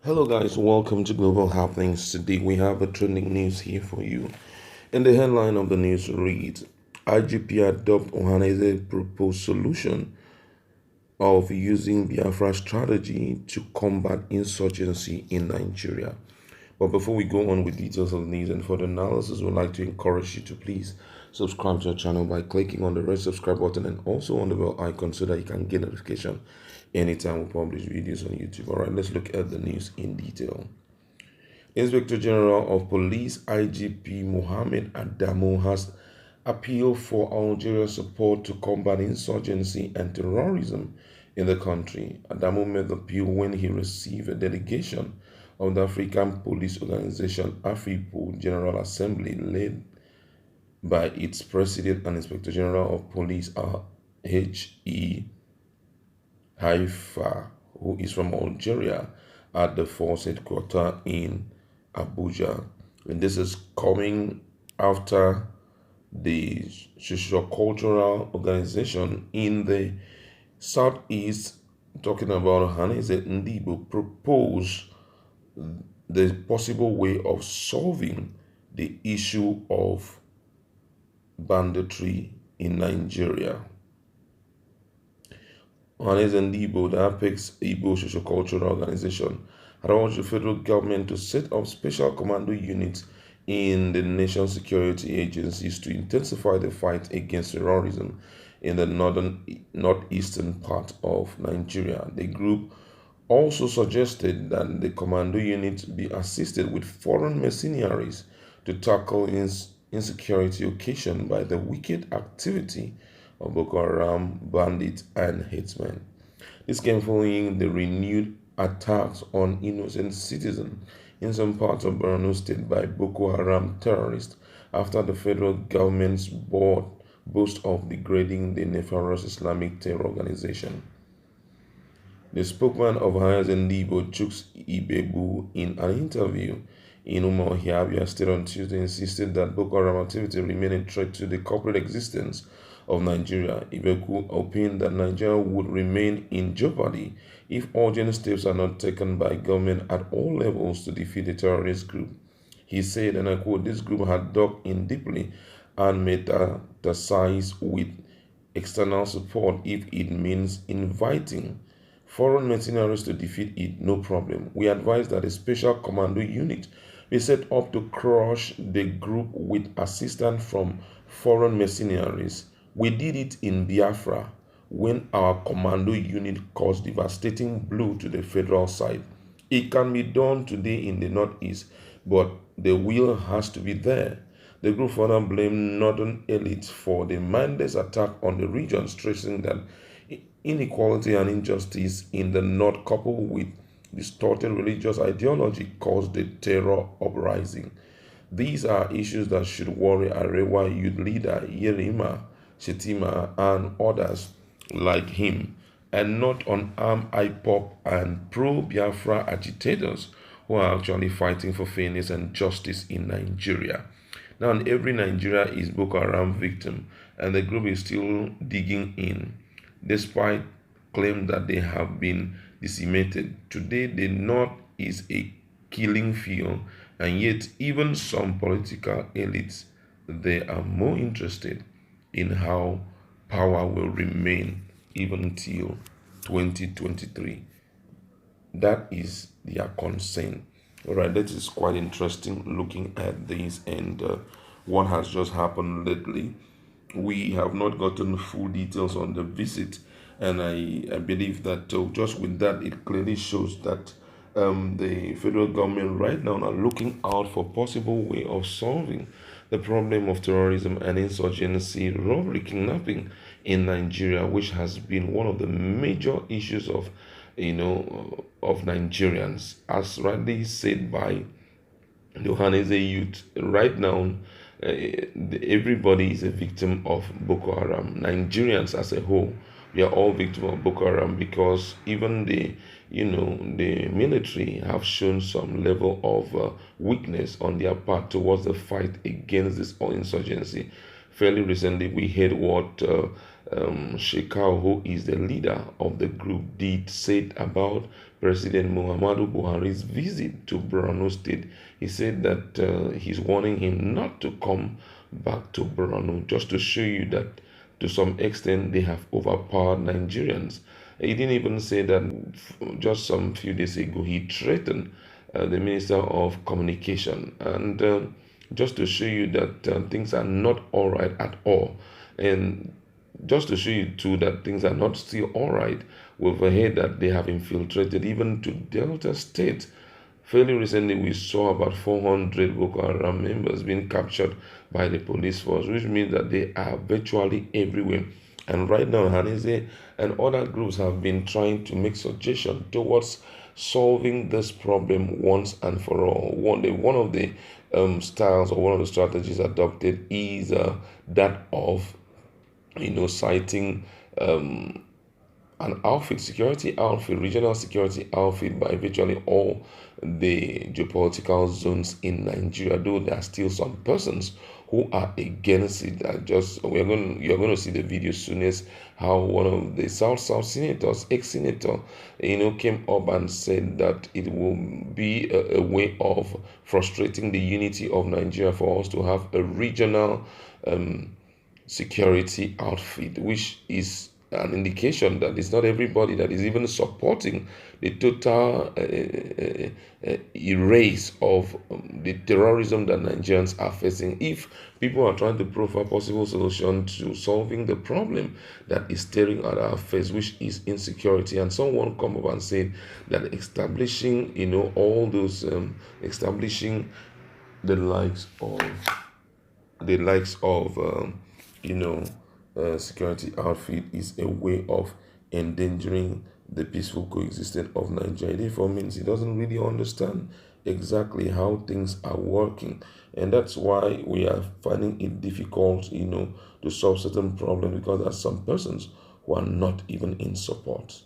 Hello, guys. Welcome to Global Happenings. Today we have a trending news here for you. In the headline of the news reads IGP adopt Ohanaeze proposed solution of using Biafra strategy to combat insurgency in Nigeria. But before we go on with details of the news and further analysis, we'd like to encourage you to please subscribe to our channel by clicking on the red subscribe button and also on the bell icon so that you can get notification anytime we publish videos on YouTube. All right, let's look at the news in detail. Inspector General of Police IGP Mohammed Adamu has appealed for Algeria's support to combat insurgency and terrorism in the country. Adamu made the appeal when he received a delegation of the African Police Organization AFRIPO General Assembly led by its President and Inspector General of Police H.E. Haifa, who is from Algeria, at the force headquarters in Abuja. And this is coming after the socio-cultural organization in the southeast, talking about Ohanaeze Ndibo, proposed the possible way of solving the issue of banditry in Nigeria. Ohanaeze Ndibo, the Apex Igbo Sociocultural Organization, had urged the federal government to set up special commando units in the nation's security agencies to intensify the fight against terrorism in the northeastern part of Nigeria. The group also suggested that the commando unit be assisted with foreign mercenaries to tackle insecurity occasioned by the wicked activity of Boko Haram bandits and hitmen. This came following the renewed attacks on innocent citizens in some parts of Borno State by Boko Haram terrorists after the federal government's boast of degrading the nefarious Islamic terror organization. The spokesman of Ohanaeze Ndibo, Chuks Ibebu, in an interview in Umuahia State on Tuesday, insisted that Boko Haram activity remained a threat to the corporate existence of Nigeria. Ibeku opined that Nigeria would remain in jeopardy if urgent steps are not taken by government at all levels to defeat the terrorist group. He said, and I quote, "This group had dug in deeply and metastasized with external support. If it means inviting foreign mercenaries to defeat it, no problem. We advise that a special commando unit be set up to crush the group with assistance from foreign mercenaries. We did it in Biafra when our commando unit caused devastating blow to the federal side. It can be done today in the Northeast, but the will has to be there." The group further blamed northern elites for the mindless attack on the region, stressing that inequality and injustice in the north, coupled with distorted religious ideology, caused the terror uprising. These are issues that should worry Arewa youth leader Yerima Shetima and others like him, and not unarmed IPOB and pro-Biafra agitators who are actually fighting for fairness and justice in Nigeria. Now, every Nigeria is Boko Haram victim, and the group is still digging in, despite claims that they have been decimated. Today, the North is a killing field, and yet even some political elites, they are more interested in how power will remain even till 2023. That is their concern. All right, that is quite interesting looking at this and what has just happened lately. We have not gotten full details on the visit, and I believe that just with that, it clearly shows that the federal government right now are looking out for possible way of solving the problem of terrorism and insurgency, robbery, kidnapping in Nigeria, which has been one of the major issues of of Nigerians, as rightly said by the Ohanaeze youth. Right now, everybody is a victim of Boko Haram. Nigerians as a whole, we are all victims of Boko Haram because even the military have shown some level of weakness on their part towards the fight against this insurgency. Fairly recently, we heard what Shekau, who is the leader of the group, did said about President Muhammadu Buhari's visit to Borno State. He said that he's warning him not to come back to Borno, just to show you that to some extent they have overpowered Nigerians. He didn't even say that. Just some few days ago he threatened the Minister of Communication, and just to show you that things are not all right at all. And just to show you too that things are not still all right, we've heard that they have infiltrated even to Delta State. Fairly recently, we saw about 400 Boko Haram members being captured by the police force, which means that they are virtually everywhere. And right now, Ohanaeze and other groups have been trying to make suggestions towards solving this problem once and for all. One of the styles or one of the strategies adopted is that of citing an outfit, security outfit, regional security outfit by virtually all the geopolitical zones in Nigeria. Though there are still some persons who are against it. You're going to see the video soon as how one of the South senators, ex-senator, came up and said that it will be a way of frustrating the unity of Nigeria for us to have a regional security outfit, which is an indication that it's not everybody that is even supporting the total erase of the terrorism that Nigerians are facing. If people are trying to profile possible solution to solving the problem that is staring at our face, which is insecurity, and someone come up and say that establishing, all those establishing the likes of security outfit is a way of endangering the peaceful coexistence of Nigeria. Therefore, means he doesn't really understand exactly how things are working, and that's why we are finding it difficult, to solve certain problems, because there are some persons who are not even in support.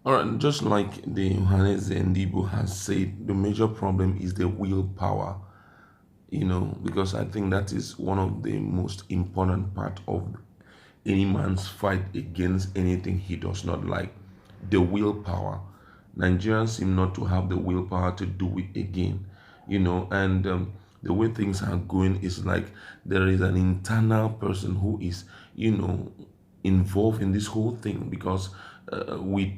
All right, just like the Ohanaeze Ndigbo has said, the major problem is the willpower. Because I think that is one of the most important part of any man's fight against anything he does not like. The willpower. Nigerians seem not to have the willpower to do it again, and the way things are going is like there is an internal person who is, involved in this whole thing, because with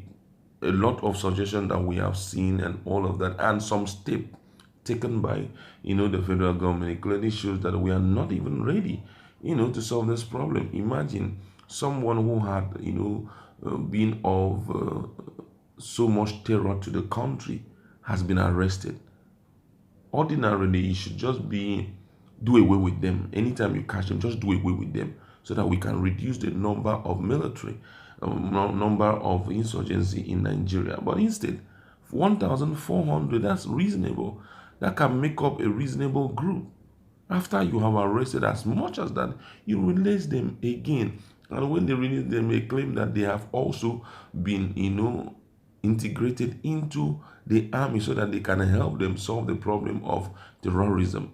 a lot of suggestions that we have seen and all of that, and some step taken by the federal government, it clearly shows that we are not even ready to solve this problem. Imagine someone who had been of so much terror to the country has been arrested. Ordinarily, you should just do away with them. Anytime you catch them, just do away with them, so that we can reduce the number of military, number of insurgency in Nigeria. But instead, 1,400, that's reasonable. That can make up a reasonable group. After you have arrested as much as that, you release them again. And when they release them, they claim that they have also been, integrated into the army so that they can help them solve the problem of terrorism.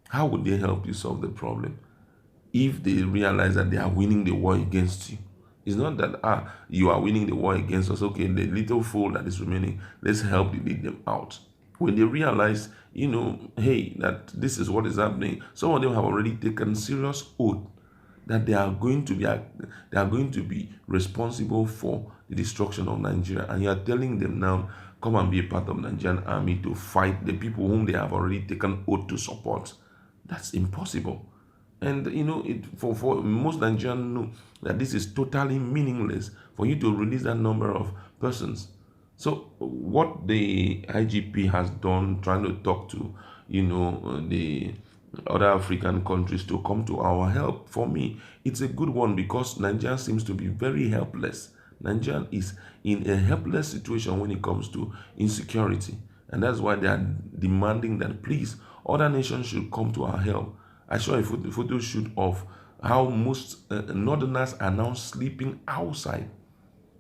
How would they help you solve the problem if they realize that they are winning the war against you? It's not that, you are winning the war against us. Okay, the little fool that is remaining, let's help lead them out. When they realize, hey, that this is what is happening, some of them have already taken serious oath that they are going to be responsible for the destruction of Nigeria, and you are telling them now, come and be a part of Nigerian army to fight the people whom they have already taken oath to support. That's impossible. And for most Nigerians know that this is totally meaningless for you to release that number of persons. So what the IGP has done, trying to talk to the other African countries to come to our help, for me, it's a good one, because Nigeria seems to be very helpless. Nigeria is in a helpless situation when it comes to insecurity, and that's why they are demanding that please other nations should come to our help. I saw a photo shoot of how most northerners are now sleeping outside.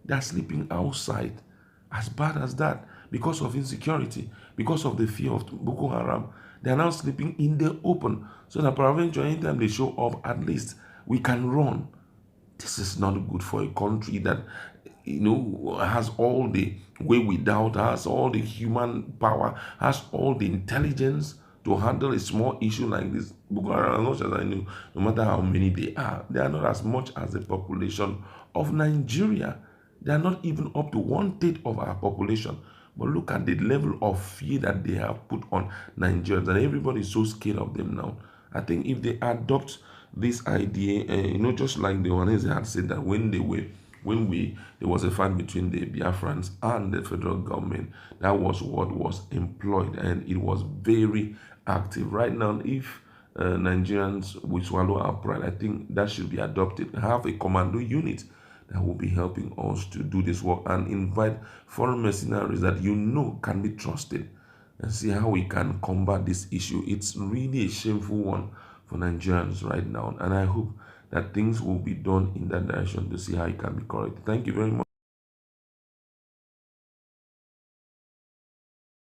They are sleeping outside, as bad as that, because of insecurity, because of the fear of Boko Haram. They are now sleeping in the open, so that peradventure anytime they show up, at least we can run. This is not good for a country that, has all the way without, has all the human power, has all the intelligence to handle a small issue like this. Boko Haram, as much as I know, no matter how many they are not as much as the population of Nigeria. They are not even up to 1/3 of our population. But look at the level of fear that they have put on Nigerians, and everybody is so scared of them now. I think if they adopt this idea, just like the Ohanaeze had said that there was a fight between the Biafrans and the federal government, that was what was employed, and it was very active. Right now, if Nigerians will swallow our pride, I think that should be adopted. Have a commando unit that will be helping us to do this work, and invite foreign mercenaries that can be trusted, and see how we can combat this issue. It's really a shameful one for Nigerians right now, and I hope that things will be done in that direction to see how it can be corrected. Thank you very much.